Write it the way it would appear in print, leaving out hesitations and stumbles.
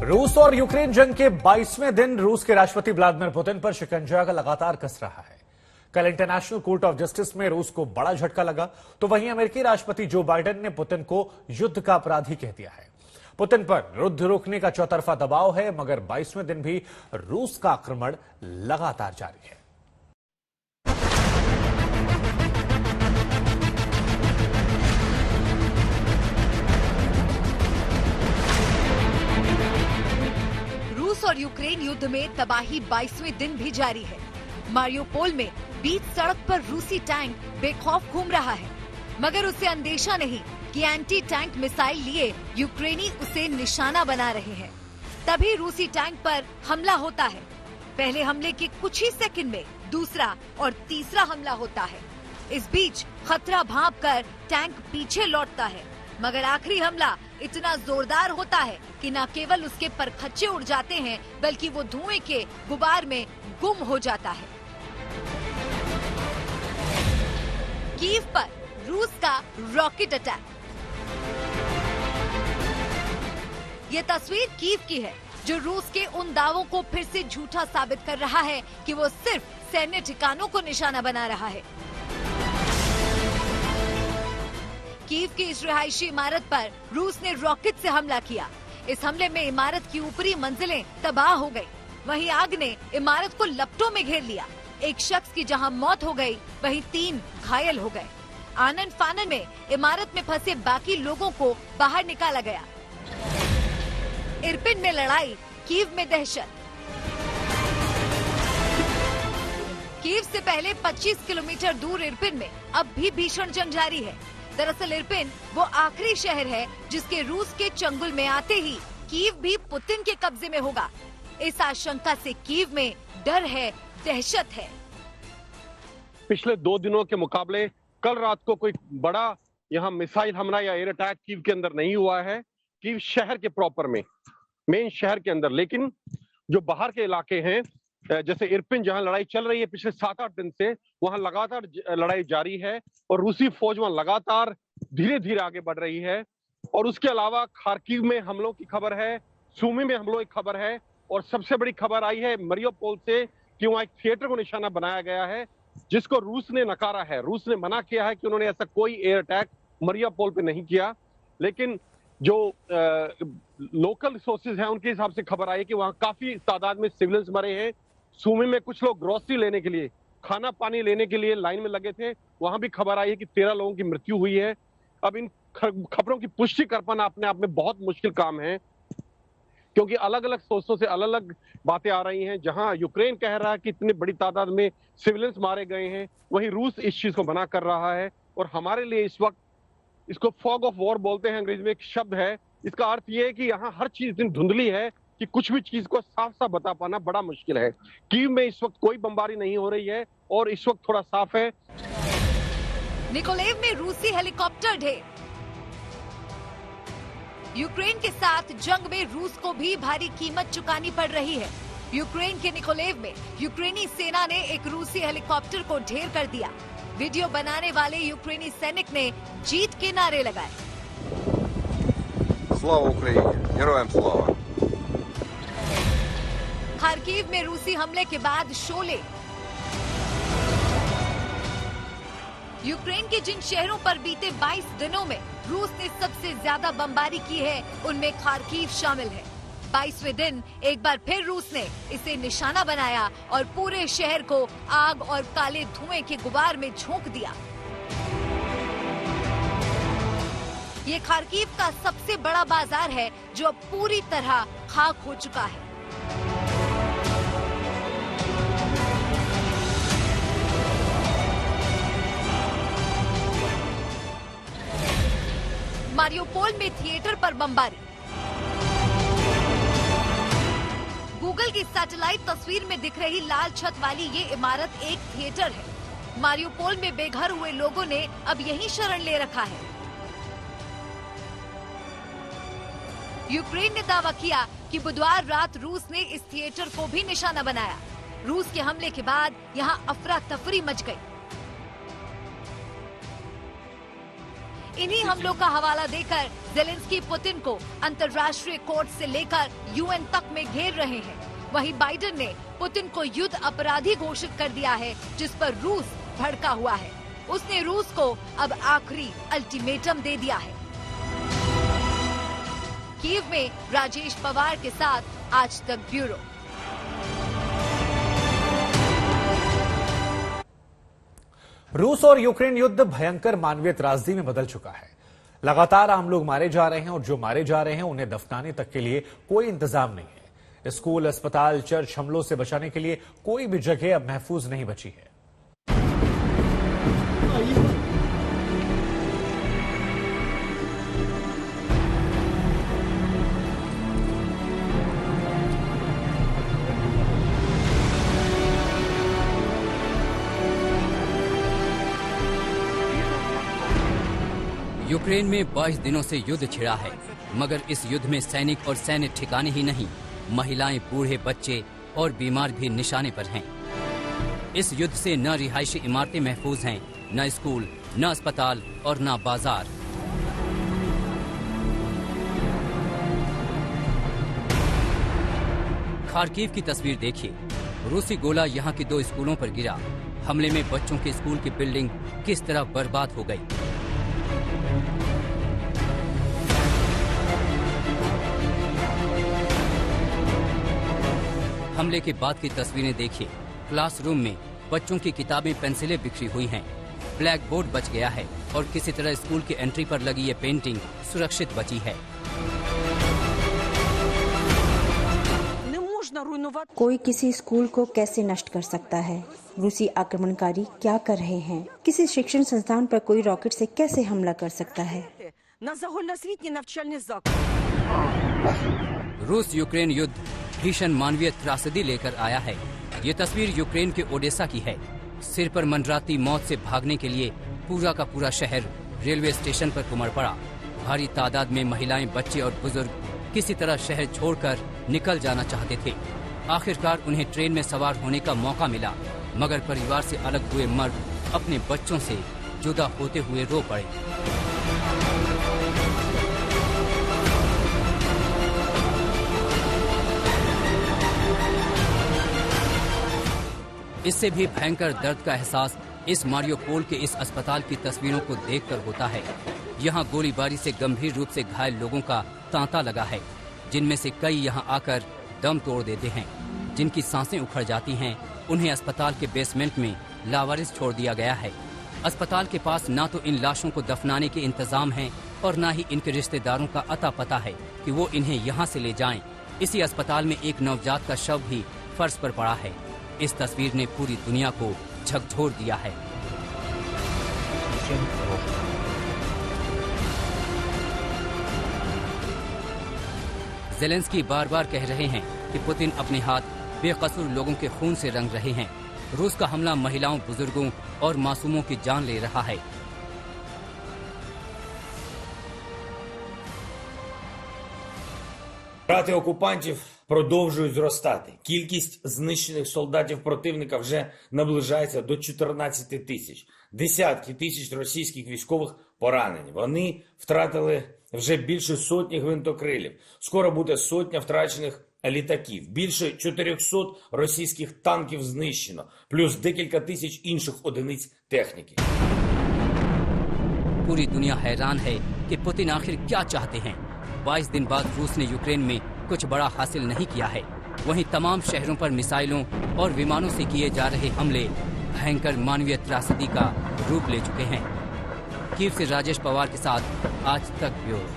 रूस और यूक्रेन जंग के 22वें दिन रूस के राष्ट्रपति व्लादिमीर पुतिन पर शिकंजा का लगातार कस रहा है। कल इंटरनेशनल कोर्ट ऑफ जस्टिस में रूस को बड़ा झटका लगा, तो वहीं अमेरिकी राष्ट्रपति जो बाइडेन ने पुतिन को युद्ध का अपराधी कह दिया है। पुतिन पर युद्ध रोकने का चौतरफा दबाव है, मगर 22वें दिन भी रूस का आक्रमण लगातार जारी है। रूस और यूक्रेन युद्ध में तबाही 22वें दिन भी जारी है। मारियोपोल में बीच सड़क पर रूसी टैंक बेखौफ घूम रहा है, मगर उसे अंदेशा नहीं कि एंटी टैंक मिसाइल लिए यूक्रेनी उसे निशाना बना रहे हैं। तभी रूसी टैंक पर हमला होता है। पहले हमले के कुछ ही सेकंड में दूसरा और तीसरा हमला होता है। इस बीच खतरा भांपकर टैंक पीछे लौटता है, मगर आखिरी हमला इतना जोरदार होता है कि न केवल उसके परखच्चे उड़ जाते हैं, बल्कि वो धुएं के गुबार में गुम हो जाता है। कीव पर रूस का रॉकेट अटैक। ये तस्वीर कीव की है, जो रूस के उन दावों को फिर से झूठा साबित कर रहा है कि वो सिर्फ सैन्य ठिकानों को निशाना बना रहा है। कीव की इस रिहायशी इमारत पर रूस ने रॉकेट से हमला किया। इस हमले में इमारत की ऊपरी मंजिलें तबाह हो गई। वहीं आग ने इमारत को लपटों में घेर लिया। एक शख्स की जहां मौत हो गई, वहीं 3 घायल हो गए। आनन फानन में इमारत में फंसे बाकी लोगों को बाहर निकाला गया। इरपिन में लड़ाई, कीव में दहशत। कीव से पहले 25 किलोमीटर दूर इरपिन में अब भी भीषण जंग जारी है। दरअसल इरपिन वो आखिरी शहर है जिसके रूस के चंगुल में आते ही कीव भी पुतिन के कब्जे में होगा। इस आशंका से कीव में डर है, दहशत है। पिछले 2 दिनों के मुकाबले कल रात को कोई बड़ा यहाँ मिसाइल हमला या एयर अटैक कीव के अंदर नहीं हुआ है। कीव शहर के प्रॉपर में, मेन शहर के अंदर, लेकिन जो बाहर के इलाके हैं, जैसे इरपिन जहां लड़ाई चल रही है पिछले 7-8 दिन से, वहां लगातार लड़ाई जारी है और रूसी फौज वहां लगातार धीरे धीरे आगे बढ़ रही है। और उसके अलावा खार्किव में हमलों की खबर है, सूमी में हमलों की खबर है, और सबसे बड़ी खबर आई है मारियोपोल से कि वहां एक थिएटर को निशाना बनाया गया है, जिसको रूस ने नकारा है। रूस ने मना किया है कि उन्होंने ऐसा कोई एयर अटैक मारियोपोल पे नहीं किया। लेकिन जो लोकल सोर्सेज हैं उनके हिसाब से खबर आई है कि वहां काफी तादाद में सिविलियंस मरे हैं। सूमी में कुछ लोग ग्रोसरी लेने के लिए, खाना पानी लेने के लिए लाइन में लगे थे, वहां भी खबर आई है कि 13 लोगों की मृत्यु हुई है। अब इन खबरों की पुष्टि कर पाना अपने आप में बहुत मुश्किल काम है, क्योंकि अलग अलग सोर्सों से अलग अलग बातें आ रही हैं। जहां यूक्रेन कह रहा है कि इतनी बड़ी तादाद में सिविलियंस मारे गए हैं, वहीं रूस इस चीज को मना कर रहा है। और हमारे लिए इस वक्त, इसको फॉग ऑफ वॉर बोलते हैं, अंग्रेजी में एक शब्द है। इसका अर्थ यह है कि यहाँ हर चीज इतनी धुंधली है कि कुछ भी चीज को साफ साफ बता पाना बड़ा मुश्किल है। कीव में इस वक्त कोई बमबारी नहीं हो रही है और इस वक्त थोड़ा साफ है। निकोलेव में रूसी हेलीकॉप्टर ढेर। यूक्रेन के साथ जंग में रूस को भी भारी कीमत चुकानी पड़ रही है। यूक्रेन के निकोलेव में यूक्रेनी सेना ने एक रूसी हेलीकॉप्टर को ढेर कर दिया। वीडियो बनाने वाले यूक्रेनी सैनिक ने जीत के नारे लगाए। स्लावा उक्रेनी, हेरोयम स्लावा। खार्किव में रूसी हमले के बाद शोले। यूक्रेन के जिन शहरों पर बीते 22 दिनों में रूस ने सबसे ज्यादा बमबारी की है, उनमें खार्किव शामिल है। 22वें दिन एक बार फिर रूस ने इसे निशाना बनाया और पूरे शहर को आग और काले धुएं के गुबार में झोंक दिया। ये खार्किव का सबसे बड़ा बाजार है, जो अब पूरी तरह खाक हो चुका है। मारियोपोल में थिएटर पर बमबारी। गूगल की सैटेलाइट तस्वीर में दिख रही लाल छत वाली ये इमारत एक थिएटर है। मारियोपोल में बेघर हुए लोगों ने अब यहीं शरण ले रखा है। यूक्रेन ने दावा किया कि बुधवार रात रूस ने इस थिएटर को भी निशाना बनाया। रूस के हमले के बाद यहां अफरा तफरी मच गई। इन्हीं हमलों का हवाला देकर ज़ेलेंस्की पुतिन को अंतर्राष्ट्रीय कोर्ट से लेकर यूएन तक में घेर रहे हैं। वहीं बाइडेन ने पुतिन को युद्ध अपराधी घोषित कर दिया है, जिस पर रूस भड़का हुआ है। उसने रूस को अब आखिरी अल्टीमेटम दे दिया है। कीव में राजेश पवार के साथ आज तक ब्यूरो। रूस और यूक्रेन युद्ध भयंकर मानवीय त्रासदी में बदल चुका है। लगातार आम लोग मारे जा रहे हैं और जो मारे जा रहे हैं उन्हें दफनाने तक के लिए कोई इंतजाम नहीं है। स्कूल, अस्पताल, चर्च हमलों से बचाने के लिए कोई भी जगह अब महफूज नहीं बची है। यूक्रेन में 22 दिनों से युद्ध छिड़ा है, मगर इस युद्ध में सैनिक और सैन्य ठिकाने ही नहीं, महिलाएं, बूढ़े, बच्चे और बीमार भी निशाने पर हैं। इस युद्ध से न रिहायशी इमारतें महफूज हैं, न स्कूल, न अस्पताल और न बाजार। खार्किव की तस्वीर देखिए। रूसी गोला यहाँ के 2 स्कूलों पर गिरा। हमले में बच्चों के स्कूल की बिल्डिंग किस तरह बर्बाद हो गई। हमले के बाद की तस्वीरें देखिए। क्लासरूम में बच्चों की किताबें, पेंसिलें बिखरी हुई हैं। ब्लैक बोर्ड बच गया है और किसी तरह स्कूल की एंट्री पर लगी ये पेंटिंग सुरक्षित बची है। कोई किसी स्कूल को कैसे नष्ट कर सकता है? रूसी आक्रमणकारी क्या कर रहे हैं? किसी शिक्षण संस्थान पर कोई रॉकेट से कैसे हमला कर सकता है? रूस यूक्रेन युद्ध भीषण मानवीय त्रासदी लेकर आया है। ये तस्वीर यूक्रेन के ओडेसा की है। सिर पर मंडराती मौत से भागने के लिए पूरा का पूरा शहर रेलवे स्टेशन पर उमड़ पड़ा। भारी तादाद में महिलाएं, बच्चे और बुजुर्ग किसी तरह शहर छोड़कर निकल जाना चाहते थे। आखिरकार उन्हें ट्रेन में सवार होने का मौका मिला, मगर परिवार से अलग हुए मर्द अपने बच्चों से जुदा होते हुए रो पड़े। इससे भी भयंकर दर्द का एहसास इस मारियोपोल के इस अस्पताल की तस्वीरों को देखकर होता है। यहाँ गोलीबारी से गंभीर रूप से घायल लोगों का तांता लगा है, जिनमें से कई यहाँ आकर दम तोड़ देते हैं। जिनकी सांसें उखड़ जाती हैं, उन्हें अस्पताल के बेसमेंट में लावारिस छोड़ दिया गया है। अस्पताल के पास ना तो इन लाशों को दफनाने के इंतजाम हैं और ना ही इनके रिश्तेदारों का अता पता है कि वो इन्हें यहाँ से ले जाएं। इसी अस्पताल में एक नवजात का शव भी फर्श पर पड़ा है। इस तस्वीर ने पूरी दुनिया को झकझोर दिया है। ज़ेलेंस्की बार बार कह रहे हैं कि पुतिन अपने हाथ बेकसूर लोगों के खून से रंग रहे हैं। रूस का हमला महिलाओं, बुजुर्गों और मासूमों की जान ले रहा है। Втрати окупантів продовжують зростати. Кількість знищених солдатів противника вже наближається до 14 тисяч. Десятки тисяч російських військових поранені. Вони втратили вже більше сотні гвинтокрилів. Скоро буде сотня втрачених літаків. Більше 400 російських танків знищено. Плюс декілька тисяч інших одиниць техніки. पूरी दुनिया हैरान है कि पुतिन आखिर क्या चाहते हैं। 22 दिन बाद रूस ने यूक्रेन में कुछ बड़ा हासिल नहीं किया है। वहीं तमाम शहरों पर मिसाइलों और विमानों से किए जा रहे हमले भयंकर मानवीय त्रासदी का रूप ले चुके हैं। कीव से राजेश पवार के साथ आज तक ब्यूरो।